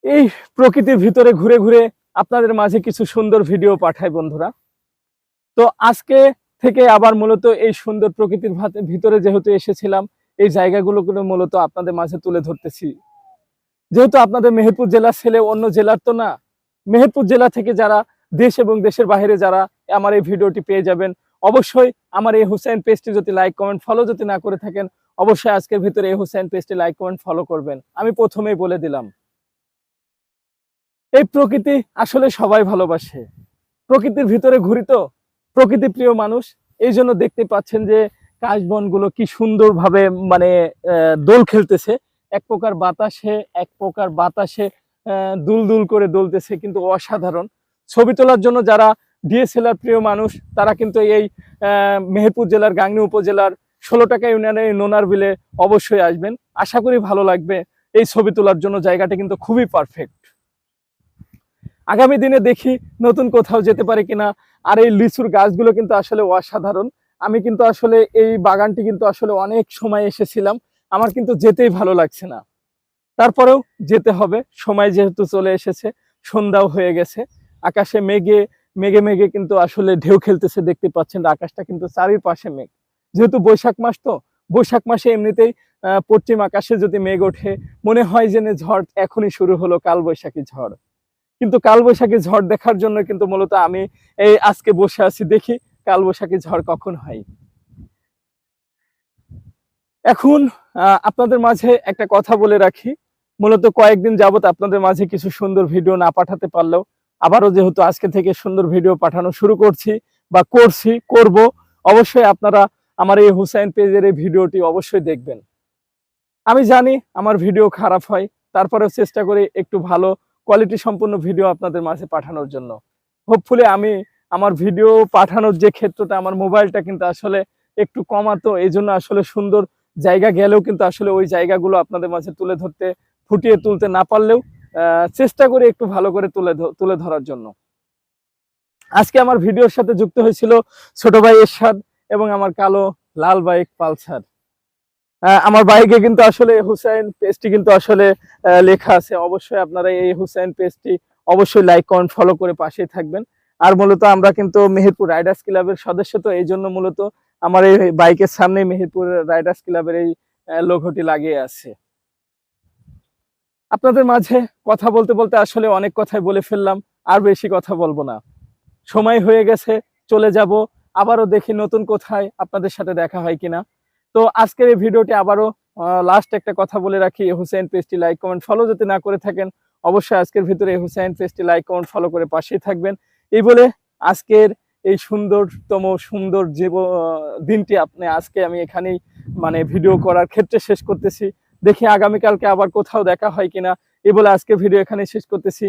এই প্রকৃতির ভিতরে ঘুরে ঘুরে আপনাদের মাঝে কিছু সুন্দর ভিডিও পাঠাই বন্ধুরা। তো আজকে থেকে আবার মূলত এই সুন্দর প্রকৃতির ভিতরে যেহেতু এসেছিলাম, এই জায়গাগুলো মূলত আপনাদের মাঝে তুলে ধরতেছি। যেহেতু আপনাদের মেহেরপুর জেলার ছেলে, অন্য জেলার তো না, মেহেরপুর জেলা থেকে যারা দেশ এবং দেশের বাইরে যারা আমার এই ভিডিওটি পেয়ে যাবেন, অবশ্যই আমার এই হুসাইন পেজটি যদি লাইক কমেন্ট ফলো যদি না করে থাকেন, অবশ্যই আজকের ভিতরে এই হুসাইন পেজটি লাইক কমেন্ট ফলো করবেন। আমি প্রথমেই বলে দিলাম, এই প্রকৃতি আসলে সবাই ভালোবাসে। প্রকৃতির ভিতরে ঘুরি তো, প্রকৃতি প্রিয় মানুষ। এই জন্য দেখতে পাচ্ছেন যে কাশবনগুলো কি সুন্দরভাবে মানে দোল খেলতেছে। এক প্রকার বাতাসে দুলদুল করে দোলতেছে, কিন্তু অসাধারণ। ছবি তোলার জন্য যারা ডিএসএলআর প্রিয় মানুষ, তারা কিন্তু এই মেহেরপুর জেলার গাংনী উপজেলার 16 টাকা ইউনিয়নের নোনার বিলে অবশ্যই আসবেন। আশা করি ভালো লাগবে। এই ছবি তোলার জন্য জায়গাটা কিন্তু খুবই পারফেক্ট। আগামী দিনে দেখি নতুন কোথাও যেতে পারে কিনা। আর এই লিচুর গাছগুলো কিন্তু আসলে অসাধারণ। আমি কিন্তু আসলে এই বাগানটি কিন্তু আসলে অনেক সময় এসেছিলাম, আমার কিন্তু যেতেই ভালো লাগছে না। তারপরেও যেতে হবে, সময় যেহেতু চলে এসেছে, সন্ধ্যাও হয়ে গেছে। আকাশে মেঘে মেঘে মেঘে কিন্তু আসলে ঢেউ খেলতেছে, দেখতে পাচ্ছেন আকাশটা কিন্তু চারিপাশে মেঘ। যেহেতু বৈশাখ মাস, তো বৈশাখ মাসে এমনিতেই পশ্চিম আকাশে যদি মেঘ ওঠে, মনে হয় যেন ঝড় এখনই শুরু হলো, কালবৈশাখী ঝড়। কিন্তু কালবৈশাখী ঝড় দেখার জন্য কিন্তু মূলত আমি এই আজকে বসে আছি, দেখি কালবৈশাখী ঝড় কখন হয়। এখন আপনাদের মাঝে একটা কথা বলে রাখি, মূলত কয়েকদিন যাবত আপনাদের মাঝে কিছু সুন্দর ভিডিও না পাঠাতে পারলেও আবারও যেহেতু আজকে থেকে সুন্দর ভিডিও পাঠানো শুরু করছি বা করব, অবশ্যই আপনারা আমার এই হুসাইন পেজের এই ভিডিওটি অবশ্যই দেখবেন। আমি জানি আমার ভিডিও খারাপ হয়, তারপরেও চেষ্টা করি একটু ভালো কোয়ালিটি সম্পন্ন ভিডিও আপনাদের মাঝে পাঠানোর জন্য। হোপফুলি আমি আমার ভিডিও পাঠানোর যে ক্ষেত্রটা, আমার মোবাইলটা কিন্তু আসলে একটু কমাতো, এই জন্য আসলে সুন্দর জায়গা গেলেও কিন্তু আসলে ওই জায়গাগুলো আপনাদের মাঝে তুলে ধরতে, ফুটিয়ে তুলতে না পারলেও চেষ্টা করি একটু ভালো করে তুলে ধরার জন্য। আজকে আমার ভিডিওর সাথে যুক্ত হয়েছিল ছোট ভাই এরশাদ এবং আমার কালো লাল বাইক পালসার। আমার বাইকে কিন্তু আসলে হুসাইন পেজটি কিন্তু আসলে লেখা আছে। অবশ্যই আপনারা এই হুসাইন পেজটি অবশ্যই লাইক কমেন্ট ফলো করে পাশেই থাকবেন। আর মূলত আমরা কিন্তু মেহেরপুর রাইডার্স ক্লাবের সদস্য, তো এই জন্য মূলত আমার এই বাইকের সামনে মেহেরপুর রাইডার্স ক্লাবের এই লোগোটি লাগিয়ে আছে। আপনাদের মাঝে কথা বলতে বলতে আসলে অনেক কথাই বলে ফেললাম, আর বেশি কথা বলবো না। সময় হয়ে গেছে, চলে যাব। আবারও দেখি নতুন কোথায় আপনাদের সাথে দেখা হয় কিনা। তো আজকের এই ভিডিওটি আবারও লাস্ট একটা কথা বলে রাখি, হুসাইন পেজটি লাইক কমেন্ট ফলো যদি না করে থাকেন, অবশ্যই আজকের ভিতরে হুসাইন পেজটি লাইক কমেন্ট ফলো করে পাশেই থাকবেন। এই বলে আজকের এই সুন্দর দিনটি আজকে আমি এখানেই মানে ভিডিও করার ক্ষেত্রে শেষ করতেছি। দেখি আগামীকালকে আবার কোথাও দেখা হয় কিনা। এই বলে আজকের ভিডিও এখানেই শেষ করতেছি।